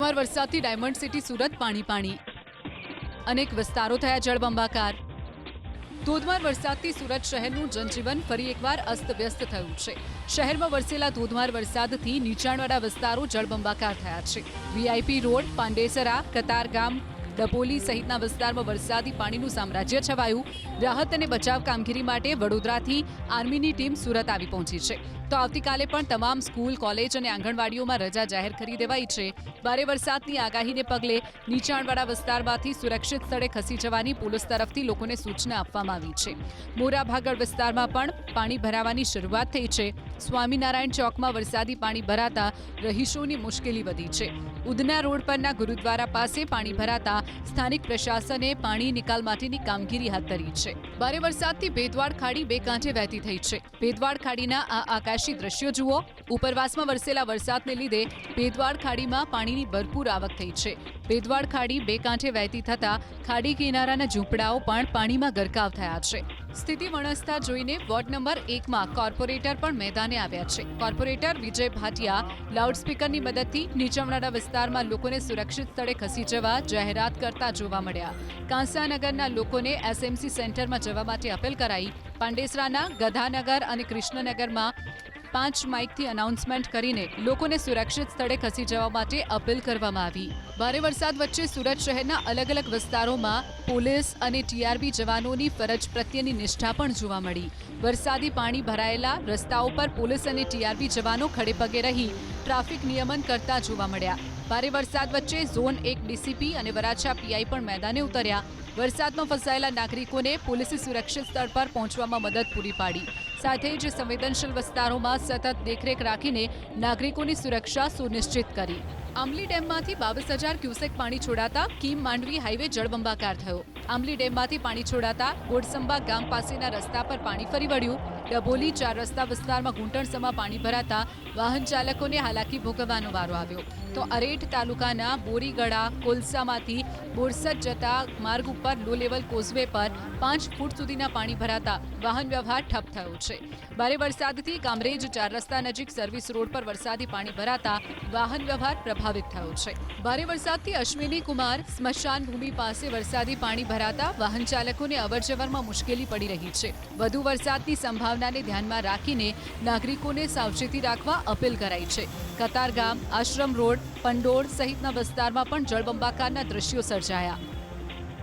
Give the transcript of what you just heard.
ધોધમાર વરસાદથી diamond city Surat પાણી પાણી, અનેક વિસ્તારો થયા જળબંબાકાર। ધોધમાર વરસાદથી સુરત શહેરનું જનજીવન ફરી એકવાર અસ્તવ્યસ્ત થયું છે। શહેરમાં વરસેલા ધોધમાર વરસાદથી નીચાણવાળા વિસ્તારો જળબંબાકાર થયા છે। વીઆઈપી રોડ, પાંડેસરા, કતારગામ, ડભોલી સહિતના વિસ્તારમાં વરસાદી પાણીનું સામ્રાજ્ય છવાયું। રાહત અને બચાવ કામગીરી માટે વડોદરાથી આર્મીની ટીમ સુરત આવી પહોંચી છે, તો આવતીકાલે પણ તમામ સ્કૂલ, કોલેજ અને આંગણવાડીઓમાં રજા જાહેર કરી દેવાઈ છે। ભારે વરસાદની આગાહીને પગલે નીચાણવાળા વિસ્તારમાંથી સુરક્ષિત સ્થળે ખસી જવાની પોલીસ તરફથી લોકોને સૂચના આપવામાં આવી છે। મોરાભાગળ વિસ્તારમાં પણ પાણી ભરાવાની શરૂઆત થઈ છે। સ્વામિનારાયણ ચોકમાં વરસાદી પાણી ભરાતા રહીશોની મુશ્કેલી વધી છે। ઉધના રોડ પરના ગુરુદ્વારા પાસે પાણી ભરાતા સ્થાનિક પ્રશાસને પાણી નિકાલ માટેની કામગીરી હાથ ધરી છે। ભારે વરસાદથી ભેદવાડ ખાડી બે કાંઠે વહેતી થઈ છે। ભેદવાડ ખાડીના આ આકાશી દ્રશ્યો જુઓ। ઉપરવાસમાં વરસેલા વરસાદને લીધે ભેદવાડ ખાડીમાં પાણીની ભરપૂર આવક થઈ છે। ભેદવાડ ખાડી બે કાંઠે વહેતી થતા ખાડી કિનારાના ઝૂંપડાઓ પણ પાણીમાં ગરકાવ થયા છે। સ્થિતિ વણસતા જોઈને વોર્ડ નંબર 1માં કોર્પોરેટર પણ મેદાને આવ્યા છે। કોર્પોરેટર વિજય ભાટિયા લાઉડસ્પીકરની મદદથી નીચાણવાળા વિસ્તારમાં લોકોને સુરક્ષિત સ્થળે ખસી જવા જાહેરાત કરતા જોવા મળ્યા। કાંસાનગરના લોકોને એસએમસી સેન્ટરમાં જવા માટે અપીલ કરાઈ। પાંડેસરાના ગધાનગર અને કૃષ્ણનગરમાં 5 માઇકથી અનાઉન્સમેન્ટ કરીને લોકોને સુરક્ષિત સ્થળે ખસી જવા માટે અપીલ કરવામાં આવી। ભારે વરસાદ વચ્ચે સુરત શહેરના અલગ અલગ વિસ્તારોમાં પોલીસ અને ટીઆરબી જવાનોની ફરજ પ્રત્યેની નિષ્ઠા પણ જોવા મળી। વરસાદી પાણી ભરાયેલા રસ્તાઓ પર પોલીસ અને ટીઆરબી જવાનો ખડેપગે રહી ટ્રાફિક નિયમન કરતા જોવા મળ્યા। ભારે વરસાદ વચ્ચે ઝોન 1 ડીસીપી અને વરાછા પીઆઈ પણ મેદાને ઉતર્યા। વરસાદમાં ફસાયેલા નાગરિકોને પોલીસે સુરક્ષિત સ્થળ પર પહોંચવામાં મદદ પૂરી પાડી। સાથે જ સંવેદનશીલ વિસ્તારોમાં સતત દેખરેખ રાખીને નાગરિકોની સુરક્ષા સુનિશ્ચિત કરી। આંબલી ડેમમાંથી 22,000 ક્યુસેક પાણી છોડાતા કીમ માંડવી હાઈવે જળબંબાકાર થયો। આંબલી ડેમમાંથી પાણી છોડાતા ગોડસંબા ગામ પાસેના રસ્તા પર પાણી ફરી વળ્યું। ડભોલી 4 રસ્તા વિસ્તારમાં ઘૂંટણસમાં પાણી ભરાતા વાહન ચાલકોને હાલાકી ભોગવવાનો વારો આવ્યો। તો અરેઠ તાલુકાના બોરીગડા કોલસામાંથી બોરસદ જતા માર્ગ ઉપર લો લેવલ કોઝવે પર 5 ફૂટ સુધીના પાણી ભરાતા વાહન વ્યવહાર ઠપ થયો છે। ભારે વરસાદથી કામરેજ 4 રસ્તા નજીક સર્વિસ રોડ પર વરસાદી પાણી ભરાતા વાહન વ્યવહાર પ્રભાવિત થયો છે। ભારે વરસાદથી અશ્વિની કુમાર સ્મશાન ભૂમિ પાસે વરસાદી પાણી ભરાતા વાહન ચાલકોને અવરજવરમાં મુશ્કેલી પડી રહી છે। વધુ વરસાદની સંભાવનાને ધ્યાનમાં રાખીને નાગરિકોને સાવચેતી રાખવા અપીલ કરાઈ છે। કતારગામ, આશ્રમ રોડ, પંડોળ સહિતના વિસ્તારમાં પણ જળબંબાકારના દ્રશ્યો સર્જાયા।